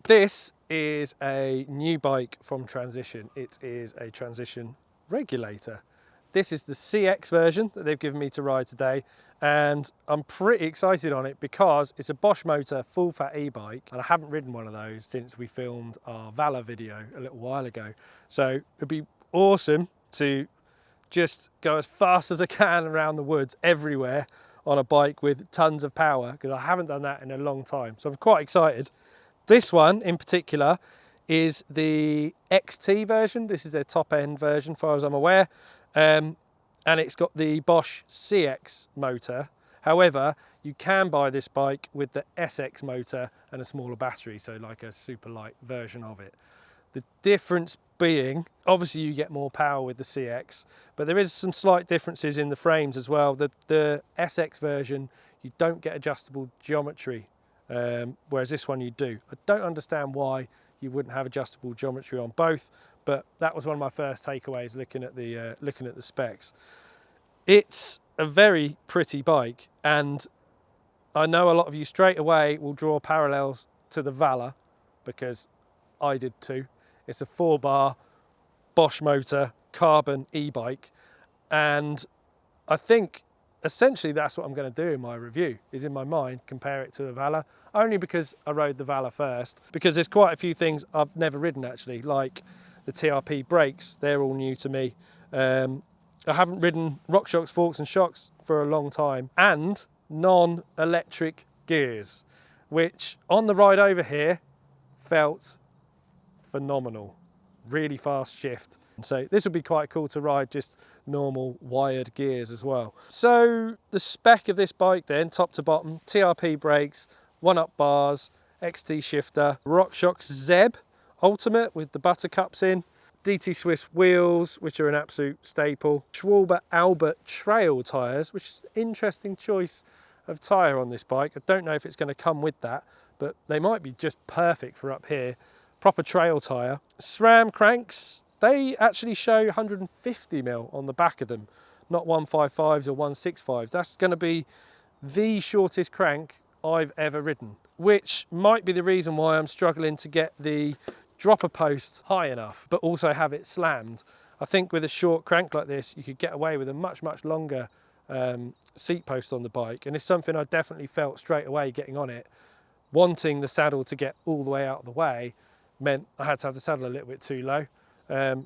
This is a new bike from Transition. It is a Transition Regulator. This is the CX version that they've given me to ride today, and I'm pretty excited on it because it's a Bosch motor full fat e-bike, and I haven't ridden one of those since we filmed our Valor video a little while ago. So it'd be awesome to just go as fast as I can around the woods everywhere on a bike with tons of power, because I haven't done that in a long time. So I'm quite excited. This one in particular is the XT version. This is their top end version, as far as I'm aware. And it's got the Bosch CX motor. However, you can buy this bike with the SX motor and a smaller battery, so like a super light version of it. The difference being, obviously you get more power with the CX, but there is some slight differences in the frames as well. The SX version, you don't get adjustable geometry, whereas this one you do. I don't understand why you wouldn't have adjustable geometry on both, but that was one of my first takeaways looking at the specs. It's a very pretty bike, and I know a lot of you straight away will draw parallels to the Valor, because I did too. It's a 4-bar Bosch motor carbon e-bike, and I think essentially that's what I'm going to do in my review, is in my mind compare it to the Valor, only because I rode the Valor first, because there's quite a few things I've never ridden actually, like the TRP brakes. They're all new to me. I haven't ridden RockShox forks and shocks for a long time, and non-electric gears, which on the ride over here felt phenomenal. Really fast shift. So this would be quite cool to ride just normal wired gears as well. So the spec of this bike then, top to bottom: TRP brakes, 1-up bars, XT shifter, RockShox Zeb Ultimate with the buttercups in, DT Swiss wheels, which are an absolute staple, Schwalbe Albert trail tyres, which is an interesting choice of tyre on this bike. I don't know if it's going to come with that, but they might be just perfect for up here. Proper trail tyre. SRAM cranks, they actually show 150mm on the back of them, not 155s or 165s. That's going to be the shortest crank I've ever ridden, which might be the reason why I'm struggling to get the dropper post high enough, but also have it slammed. I think with a short crank like this, you could get away with a much longer seat post on the bike, and it's something I definitely felt straight away getting on it. Wanting the saddle to get all the way out of the way meant I had to have the saddle a little bit too low.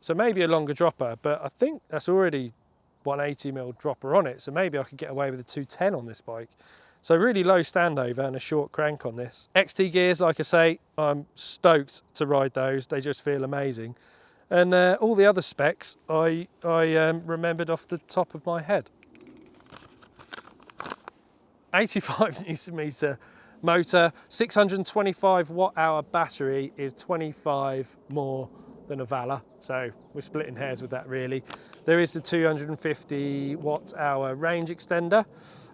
So maybe a longer dropper, but I think that's already 180mm dropper on it, so maybe I could get away with a 210 on this bike. So really low standover and a short crank on this. XT gears, like I say, I'm stoked to ride those. They just feel amazing. And all the other specs I remembered off the top of my head. 85 Nm motor, 625 watt-hour battery is 25 more than a Valor, so we're splitting hairs with that really. There is the 250 watt-hour range extender.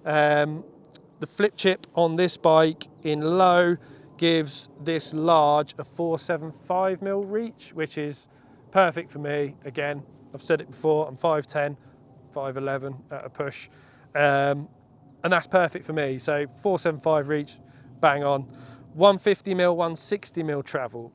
The flip chip on this bike in low gives this large a 475mm reach, which is perfect for me. Again, I've said it before, I'm 5'10", 5'11" at a push. And that's perfect for me. So 475 reach, bang on. 150mm, 160mm travel.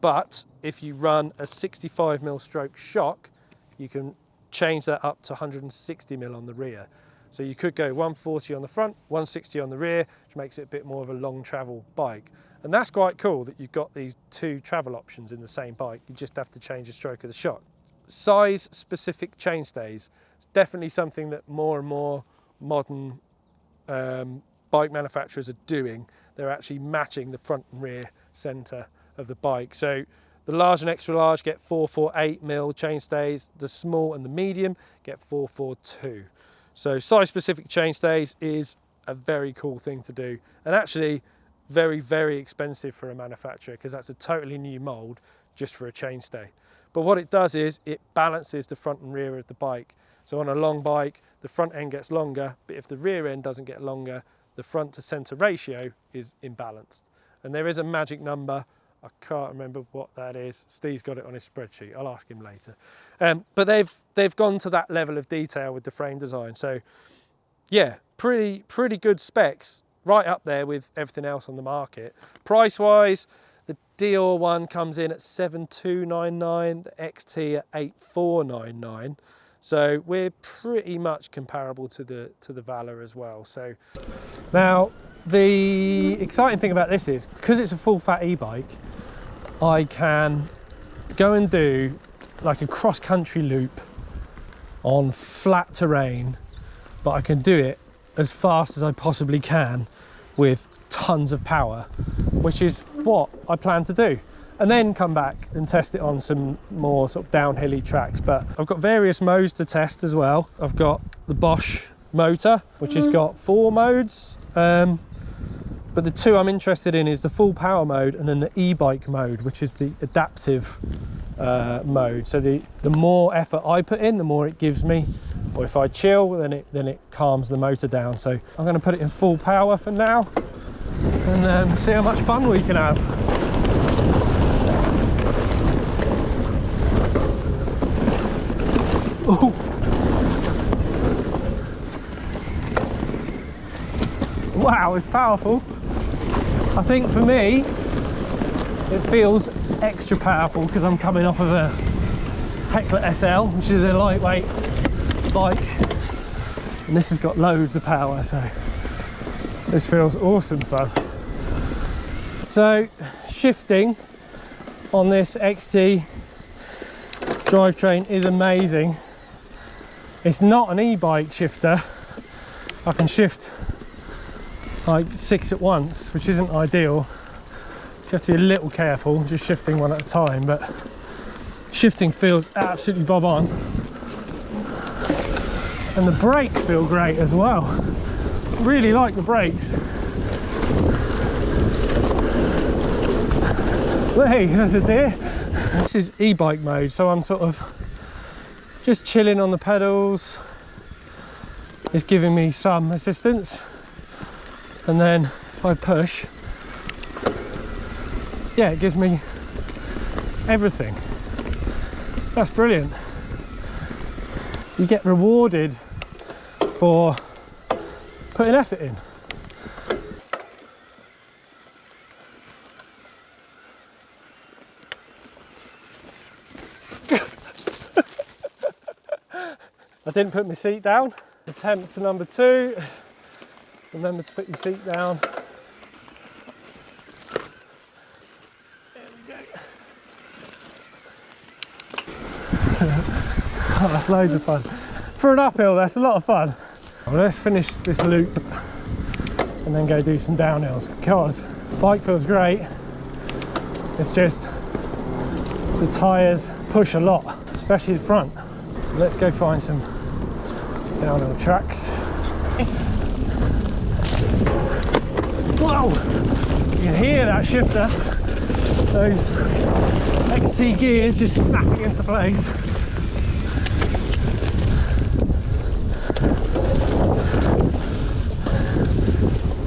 But if you run a 65mm stroke shock, you can change that up to 160mm on the rear. So you could go 140 on the front, 160 on the rear, which makes it a bit more of a long travel bike. And that's quite cool that you've got these two travel options in the same bike. You just have to change the stroke of the shock. Size specific chainstays. It's definitely something that more and more modern bike manufacturers are doing. They're actually matching the front and rear centre of the bike. So the large and extra large get 448mm chainstays. The small and the medium get 442. So size specific chainstays is a very cool thing to do, and actually very expensive for a manufacturer, because that's a totally new mould just for a chainstay. But what it does is it balances the front and rear of the bike. So on a long bike, the front end gets longer, but if the rear end doesn't get longer, the front to centre ratio is imbalanced. And there is a magic number. I can't remember what that is. Steve's got it on his spreadsheet. I'll ask him later. But they've gone to that level of detail with the frame design. So yeah, pretty good specs, right up there with everything else on the market. Price wise, The Dior one comes in at 7,299, the XT at 8,499. So we're pretty much comparable to the Valor as well. So now the exciting thing about this is, because it's a full fat e-bike, I can go and do like a cross-country loop on flat terrain, but I can do it as fast as I possibly can with tons of power, which is what I plan to do, and then come back and test it on some more sort of downhilly tracks. But I've got various modes to test as well. I've got the Bosch motor, which has got 4 modes, but the 2 I'm interested in is the full power mode and then the e-bike mode, which is the adaptive mode. So the more effort I put in, the more it gives me, or if I chill, then it calms the motor down. So I'm going to put it in full power for now, and see how much fun we can have. Ooh. Wow, it's powerful. I think for me it feels extra powerful because I'm coming off of a Heckler SL, which is a lightweight bike, and this has got loads of power, so this feels awesome fun. So shifting on this XT drivetrain is amazing. It's not an e-bike shifter. I can shift like 6 at once, which isn't ideal, so you have to be a little careful just shifting one at a time, but shifting feels absolutely bob on, and the brakes feel great as well. Really like the brakes. Hey, there's a deer. This is e-bike mode, so I'm sort of just chilling on the pedals. It's giving me some assistance, and then if I push, yeah, it gives me everything. That's brilliant. You get rewarded for putting effort in. I didn't put my seat down. Attempt to number 2. Remember to put your seat down. There we go. Oh, that's loads of fun. For an uphill, that's a lot of fun. Well, let's finish this loop and then go do some downhills, because the bike feels great. It's just the tyres push a lot, especially the front. So let's go find some downhill tracks. Whoa! You can hear that shifter, those XT gears just snapping into place.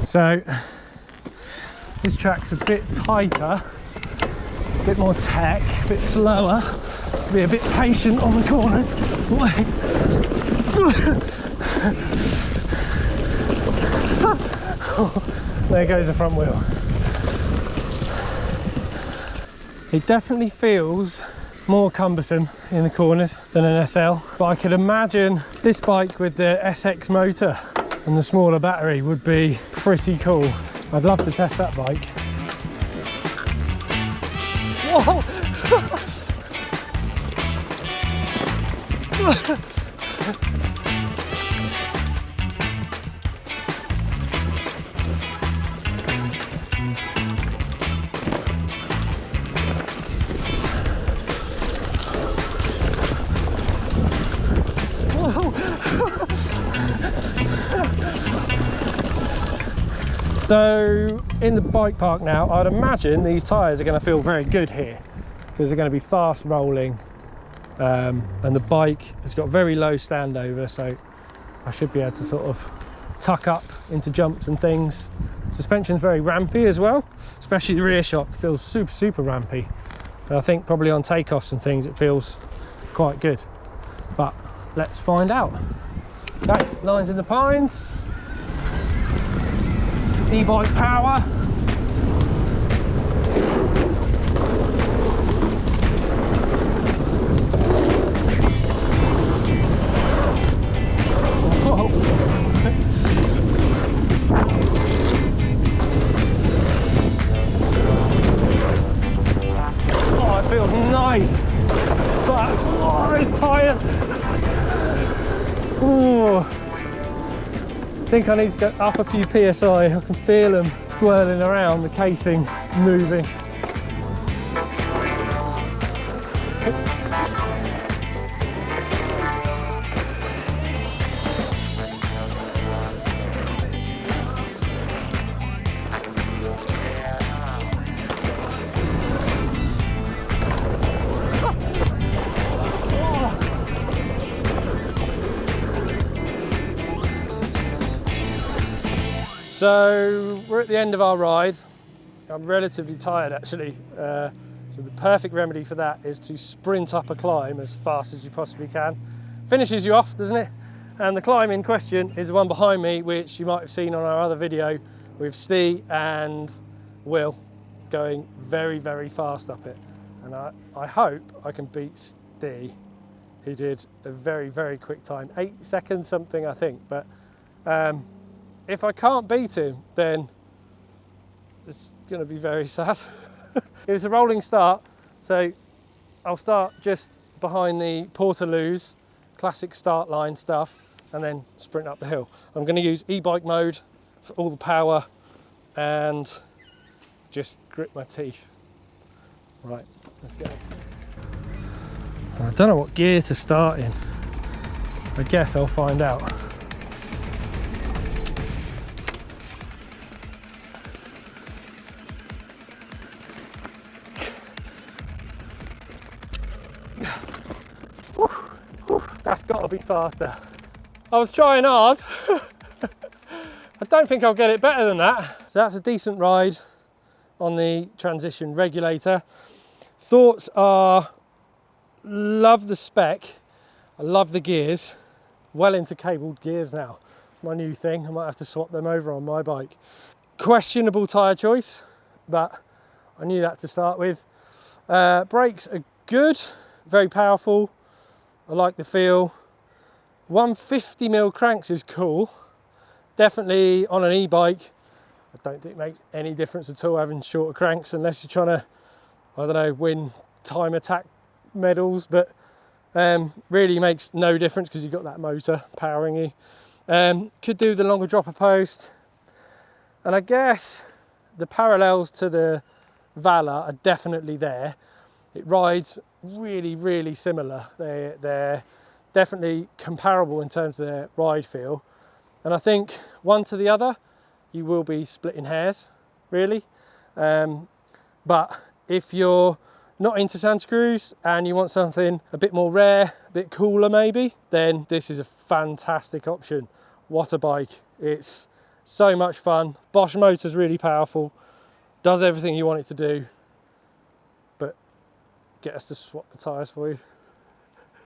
So this track's a bit tighter, a bit more tech, a bit slower, to be a bit patient on the corners. There goes the front wheel. It definitely feels more cumbersome in the corners than an SL, but I could imagine this bike with the SX motor and the smaller battery would be pretty cool. I'd love to test that bike. Whoa! So in the bike park now, I'd imagine these tyres are going to feel very good here because they're going to be fast rolling, and the bike has got very low standover, so I should be able to sort of tuck up into jumps and things. Suspension's very rampy as well, especially the rear shock feels super rampy, and I think probably on takeoffs and things it feels quite good, but let's find out. Okay, lines in the pines, e-bike power. nice. But oh, those tyres. Oh, I think I need to go up a few PSI. I can feel them swirling around, the casing moving. So we're at the end of our ride. I'm relatively tired actually. So the perfect remedy for that is to sprint up a climb as fast as you possibly can. Finishes you off, doesn't it? And the climb in question is the one behind me, which you might have seen on our other video with Steve and Will going very, very fast up it. And I hope I can beat Steve, who did a very, very quick time, 8 seconds something I think. But if I can't beat him, then it's going to be very sad. It was a rolling start, so I'll start just behind the Portaloos, classic start line stuff, and then sprint up the hill. I'm going to use e-bike mode for all the power and just grit my teeth. Right, let's go. I don't know what gear to start in. I guess I'll find out. That's got to be faster. I was trying hard. I don't think I'll get it better than that. So that's a decent ride on the Transition Regulator. Thoughts are, love the spec. I love the gears. Well into cabled gears now. It's my new thing. I might have to swap them over on my bike. Questionable tyre choice, but I knew that to start with. Brakes are good, very powerful. I like the feel. 150mm cranks is cool. Definitely on an e-bike, I don't think it makes any difference at all having shorter cranks unless you're trying to, I don't know, win time attack medals, but really makes no difference because you've got that motor powering you. Could do the longer dropper post. And I guess the parallels to the Valor are definitely there. It rides really, really similar. They're definitely comparable in terms of their ride feel. And I think one to the other, you will be splitting hairs, really. But if you're not into Santa Cruz and you want something a bit more rare, a bit cooler maybe, then this is a fantastic option. What a bike. It's so much fun. Bosch motor's really powerful, does everything you want it to do. Get us to swap the tyres for you.